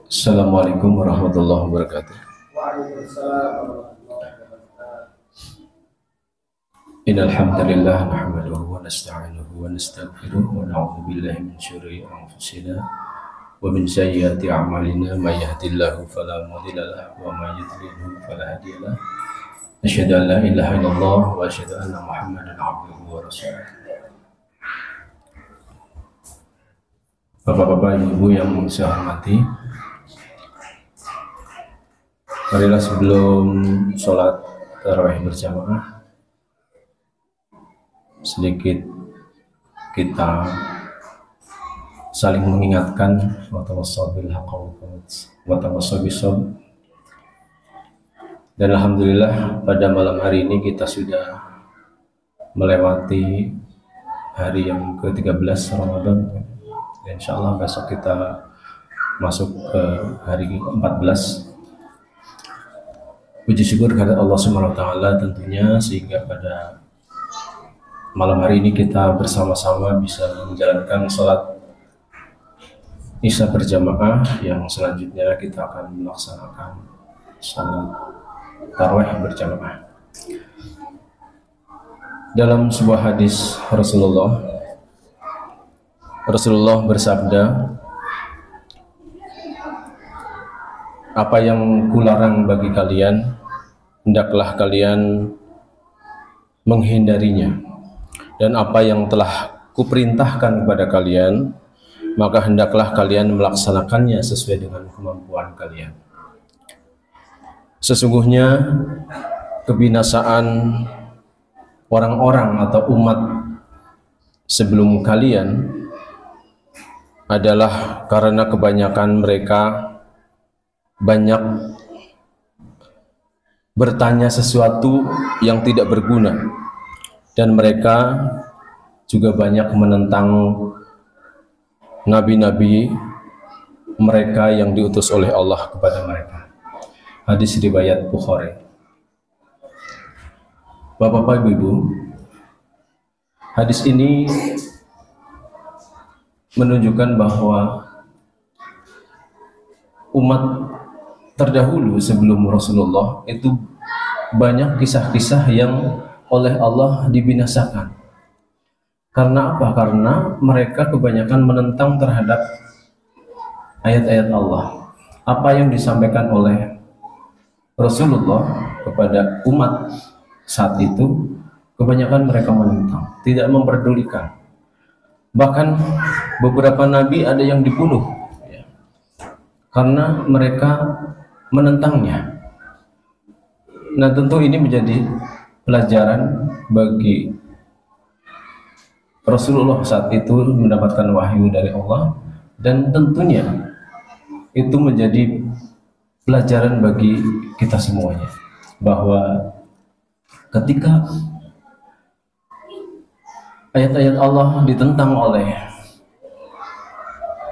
Assalamualaikum warahmatullahi wabarakatuh. Innal hamdalillah nahmaduhu wa nasta'inuhu wa nastaghfiruh wa na'udzu billahi min syururi anfusina wa min sayyiati a'malina may yahdihillahu fala mudilla lahu wa may yudlil fala hadiya lahu. Asyhadu an la ilaha illallah wa asyhadu anna Muhammadan abduhu wa rasuluh. Bapak-bapak, ibu yang saya hormati, marilah sebelum sholat tarawih berjamaah sedikit kita saling mengingatkan dan alhamdulillah pada malam hari ini kita sudah melewati hari yang ke-13 Ramadan. Insyaallah besok kita masuk ke hari ke-14. Puji syukur kepada Allah Subhanahu wa taala tentunya sehingga pada malam hari ini kita bersama-sama bisa menjalankan sholat Isya berjamaah, yang selanjutnya kita akan melaksanakan sholat tarawih berjamaah. Dalam sebuah hadis Rasulullah bersabda, apa yang kularang bagi kalian, hendaklah kalian menghindarinya, dan apa yang telah kuperintahkan kepada kalian, maka hendaklah kalian melaksanakannya sesuai dengan kemampuan kalian. Sesungguhnya kebinasaan orang-orang atau umat sebelum kalian adalah karena kebanyakan mereka banyak bertanya sesuatu yang tidak berguna, dan mereka juga banyak menentang nabi-nabi mereka yang diutus oleh Allah kepada mereka. Hadis riwayat Bukhari. Bapak-bapak, ibu-ibu, hadis ini menunjukkan bahwa umat terdahulu sebelum Rasulullah itu banyak kisah-kisah yang oleh Allah dibinasakan. Karena apa? Karena mereka kebanyakan menentang terhadap ayat-ayat Allah. Apa yang disampaikan oleh Rasulullah kepada umat saat itu, kebanyakan mereka menentang, tidak memperdulikan. Bahkan beberapa nabi ada yang dibunuh karena mereka menentangnya. Nah, tentu ini menjadi pelajaran bagi Rasulullah saat itu mendapatkan wahyu dari Allah, dan tentunya itu menjadi pelajaran bagi kita semuanya, bahwa ketika ayat-ayat Allah ditentang oleh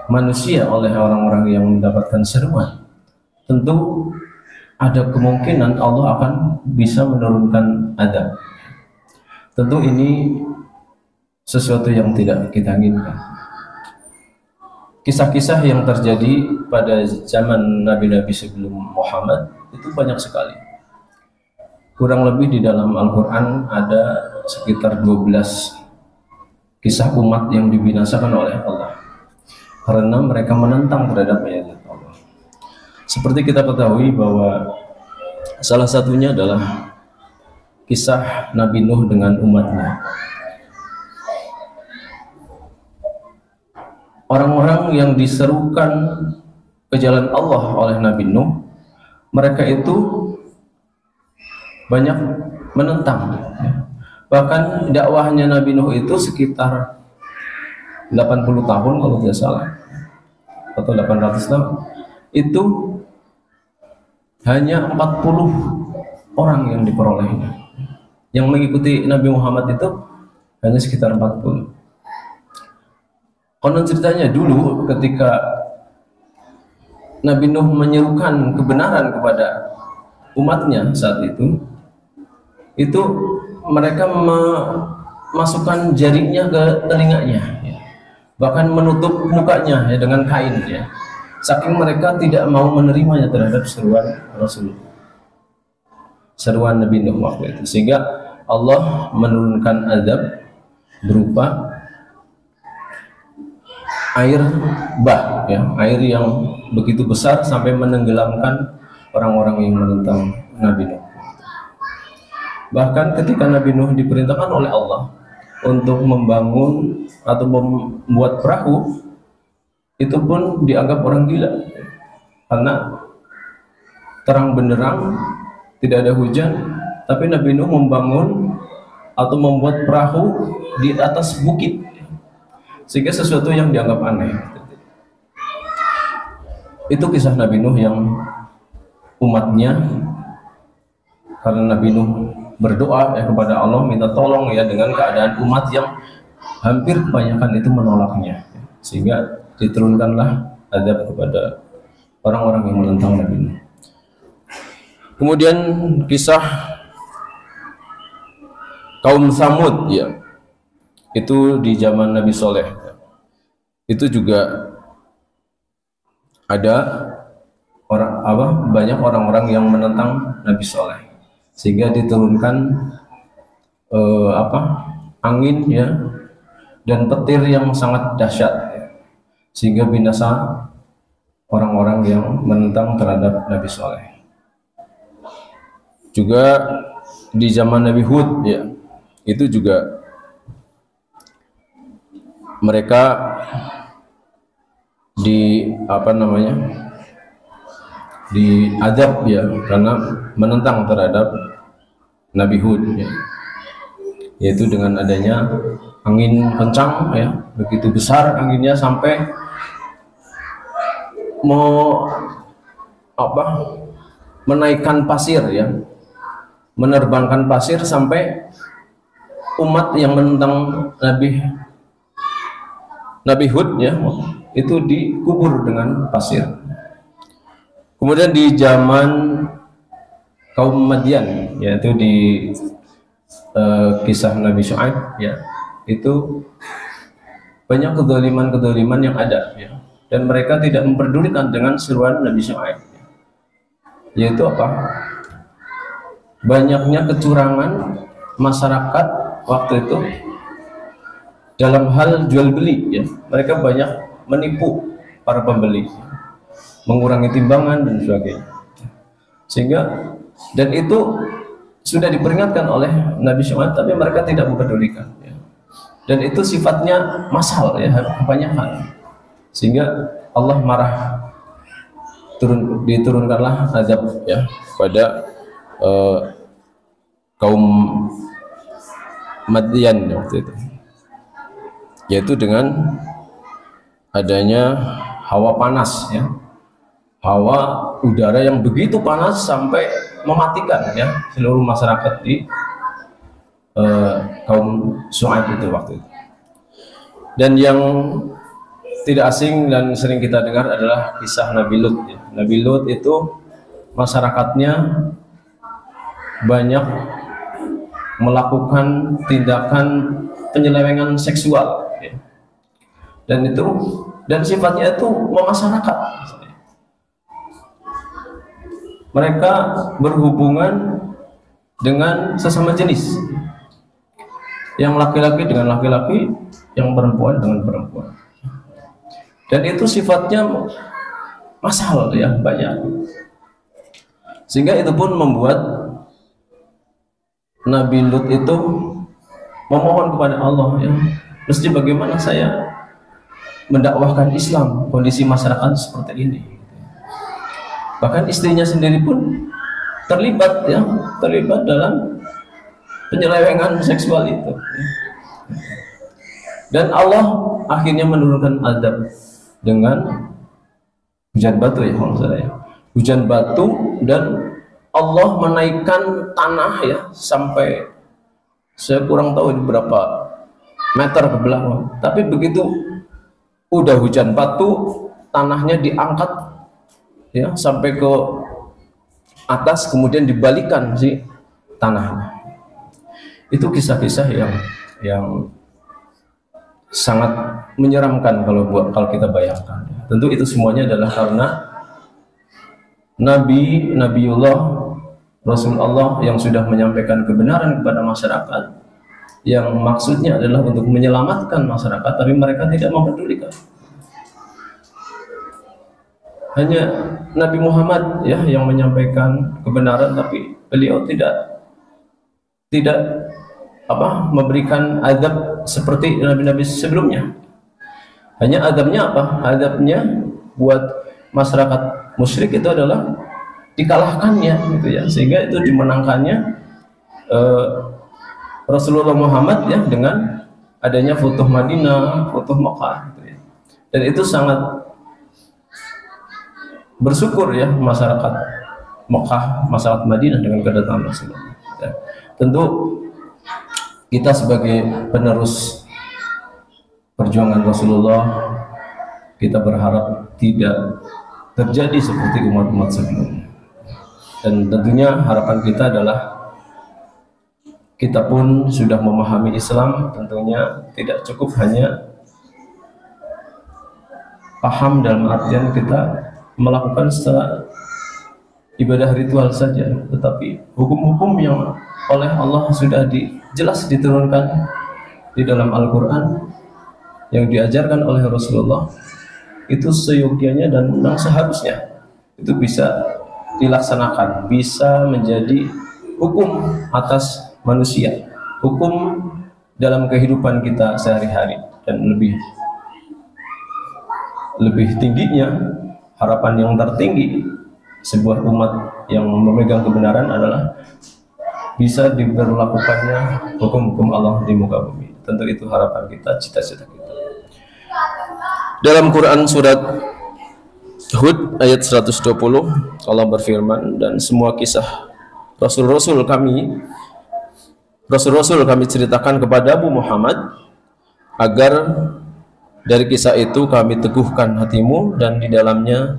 manusia, oleh orang-orang yang mendapatkan seruan, tentu ada kemungkinan Allah akan bisa menurunkan azab. Tentu ini sesuatu yang tidak kita inginkan. Kisah-kisah yang terjadi pada zaman nabi-nabi sebelum Muhammad itu banyak sekali. Kurang lebih di dalam Al-Quran ada sekitar 12 kisah umat yang dibinasakan oleh Allah karena mereka menentang terhadap ayat Allah. Seperti kita ketahui bahwa salah satunya adalah kisah Nabi Nuh dengan umatnya. Orang-orang yang diserukan ke jalan Allah oleh Nabi Nuh, mereka itu banyak menentang. Bahkan dakwahnya Nabi Nuh itu sekitar 80 tahun kalau tidak salah, atau 800 tahun. Itu hanya 40 orang yang diperolehnya. Yang mengikuti Nabi Muhammad itu hanya sekitar 40. Konon ceritanya dulu ketika Nabi Nuh menyerukan kebenaran kepada umatnya saat itu mereka memasukkan jarinya ke telinganya, bahkan menutup mukanya dengan kain, saking mereka tidak mau menerimanya terhadap seruan Rasul, seruan Nabi Nuh waktu itu, sehingga Allah menurunkan azab berupa air bah, ya, air yang begitu besar sampai menenggelamkan orang-orang yang menentang Nabi Nuh. Bahkan ketika Nabi Nuh diperintahkan oleh Allah untuk membangun atau membuat perahu, itu pun dianggap orang gila, karena terang benderang, tidak ada hujan, tapi Nabi Nuh membangun atau membuat perahu di atas bukit, sehingga sesuatu yang dianggap aneh. Itu kisah Nabi Nuh yang umatnya, karena Nabi Nuh berdoa kepada Allah minta tolong ya dengan keadaan umat yang hampir kebanyakan itu menolaknya, sehingga diturunkanlah azab kepada orang-orang yang menentang Nabi Nuh. Kemudian kisah kaum Tsamud, ya, itu di zaman Nabi Soleh, itu juga ada banyak orang-orang yang menentang Nabi Soleh, sehingga diturunkan angin, ya, dan petir yang sangat dahsyat, ya, sehingga binasa orang-orang yang menentang terhadap Nabi Soleh. Juga di zaman Nabi Hud, ya, itu juga mereka diadab, ya, karena menentang terhadap Nabi Hud, ya, yaitu dengan adanya angin kencang, ya, begitu besar anginnya sampai mau menaikkan pasir, ya, menerbangkan pasir sampai umat yang menentang Nabi Hud, ya, itu dikubur dengan pasir. Kemudian di zaman kaum Madian, yaitu di kisah Nabi Syuaib, ya, itu banyak kedoliman yang ada, ya, dan mereka tidak memperdulikan dengan seruan Nabi Syuaib, ya. Yaitu banyaknya kecurangan masyarakat waktu itu dalam hal jual beli, ya. Mereka banyak menipu para pembeli, mengurangi timbangan dan sebagainya, sehingga, dan itu sudah diperingatkan oleh Nabi Syuaib, tapi mereka tidak mempedulikan, ya. Dan itu sifatnya massal, ya, kebanyakan, sehingga Allah marah, diturunkanlah azab, ya, pada kaum Madian waktu itu, yaitu dengan adanya hawa panas, ya, hawa udara yang begitu panas sampai mematikan, ya, seluruh masyarakat di kaum Syuaib itu waktu itu. Dan yang tidak asing dan sering kita dengar adalah kisah Nabi Lut, ya. Nabi Lut itu masyarakatnya banyak melakukan tindakan penyelewengan seksual, ya. Dan sifatnya itu memasyarakat. Mereka berhubungan dengan sesama jenis, yang laki-laki dengan laki-laki, yang perempuan dengan perempuan, dan itu sifatnya massal, ya, banyak, sehingga itu pun membuat Nabi Lut itu memohon kepada Allah, ya, mesti bagaimana saya mendakwahkan Islam, kondisi masyarakat seperti ini. Bahkan istrinya sendiri pun terlibat dalam penyelewengan seksual itu, ya. Dan Allah akhirnya menurunkan azab dengan hujan batu, ya, kalau saya, hujan batu, dan Allah menaikkan tanah, ya, sampai saya kurang tahu berapa meter ke belakang. Tapi begitu udah hujan batu, tanahnya diangkat, ya, sampai ke atas, kemudian dibalikan si tanahnya. Itu kisah-kisah yang sangat menyeramkan kalau kita bayangkan. Tentu itu semuanya adalah karena Nabiullah Rasulullah yang sudah menyampaikan kebenaran kepada masyarakat, yang maksudnya adalah untuk menyelamatkan masyarakat, tapi mereka tidak mempedulikan. Hanya Nabi Muhammad ya yang menyampaikan kebenaran, tapi beliau tidak memberikan adab seperti nabi-nabi sebelumnya. Hanya adabnya apa? Adabnya buat masyarakat musyrik itu adalah dikalahkannya gitu ya, sehingga itu dimenangkannya Rasulullah Muhammad ya dengan adanya Futuh Madinah, Futuh Makkah gitu ya. Dan itu sangat bersyukur ya masyarakat Makkah, masyarakat Madinah dengan kedatangan Rasulullah ya. Tentu kita sebagai penerus perjuangan Rasulullah, kita berharap tidak terjadi seperti umat-umat sebelumnya. Dan tentunya harapan kita adalah kita pun sudah memahami Islam, tentunya tidak cukup hanya paham dalam artian kita melakukan secara ibadah ritual saja, tetapi hukum-hukum yang oleh Allah sudah jelas diturunkan di dalam Al-Quran, yang diajarkan oleh Rasulullah, itu seyogianya dan seharusnya itu bisa dilaksanakan, bisa menjadi hukum atas manusia, hukum dalam kehidupan kita sehari-hari. Dan lebih tingginya, harapan yang tertinggi sebuah umat yang memegang kebenaran adalah bisa diberlakukannya hukum-hukum Allah di muka bumi. Tentu itu harapan kita, cita-cita kita. Dalam Quran surat Hud ayat 120, Allah berfirman, dan semua kisah Rasul-Rasul kami ceritakan kepada Abu Muhammad, agar dari kisah itu kami teguhkan hatimu, dan di dalamnya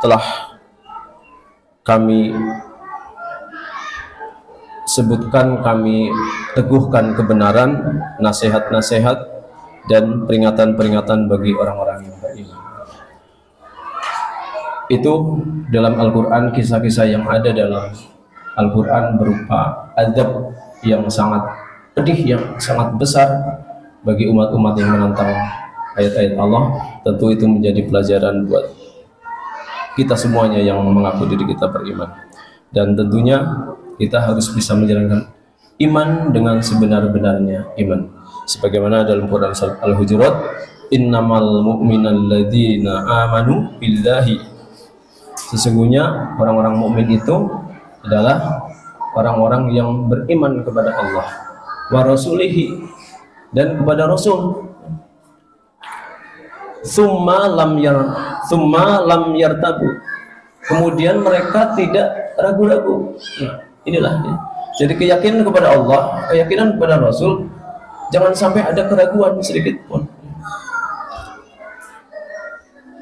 telah kami sebutkan, kami teguhkan kebenaran, nasihat-nasihat dan peringatan-peringatan bagi orang-orang yang beriman. Itu dalam Al-Quran, kisah-kisah yang ada dalam Al-Quran berupa adab yang sangat pedih, yang sangat besar bagi umat-umat yang menentang ayat-ayat Allah. Tentu itu menjadi pelajaran buat kita semuanya yang mengaku diri kita beriman. Dan tentunya kita harus bisa menjalankan iman dengan sebenar-benarnya iman. Sebagaimana dalam Quran Surat Al-Hujurat, innamal mu'minal ladzina amanu billahi, sesungguhnya orang-orang mukmin itu adalah orang-orang yang beriman kepada Allah, wa rasulihi, dan kepada Rasul, summa lam yartabu, kemudian mereka tidak ragu-ragu. Nah, inilah ya. Jadi keyakinan kepada Allah, keyakinan kepada Rasul, jangan sampai ada keraguan sedikit pun.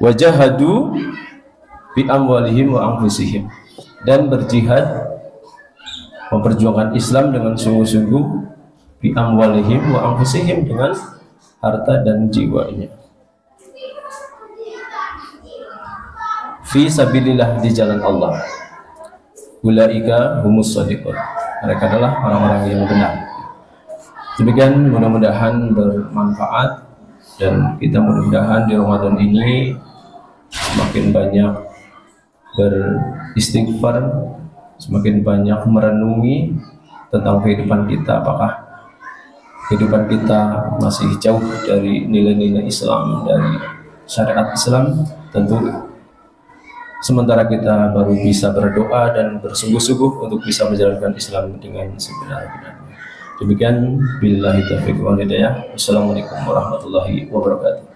Wajahadu bi amwalihim wa anfusihim, dan berjihad memperjuangkan Islam dengan sungguh-sungguh, bi amwalihim wa anfusihim, dengan harta dan jiwanya, fi sabilillah, di jalan Allah. Ulaika humus shadiqun, mereka adalah orang-orang yang benar. Demikian, mudah-mudahan bermanfaat, dan kita mudah-mudahan di Ramadan ini semakin banyak beristighfar, semakin banyak merenungi tentang kehidupan kita. Apakah kehidupan kita masih jauh dari nilai-nilai Islam, dari syariat Islam? Tentu sementara kita baru bisa berdoa dan bersungguh-sungguh untuk bisa menjalankan Islam dengan sebenar-benarnya. Demikian, billahi taufiq wal hidayah. Wassalamualaikum warahmatullahi wabarakatuh.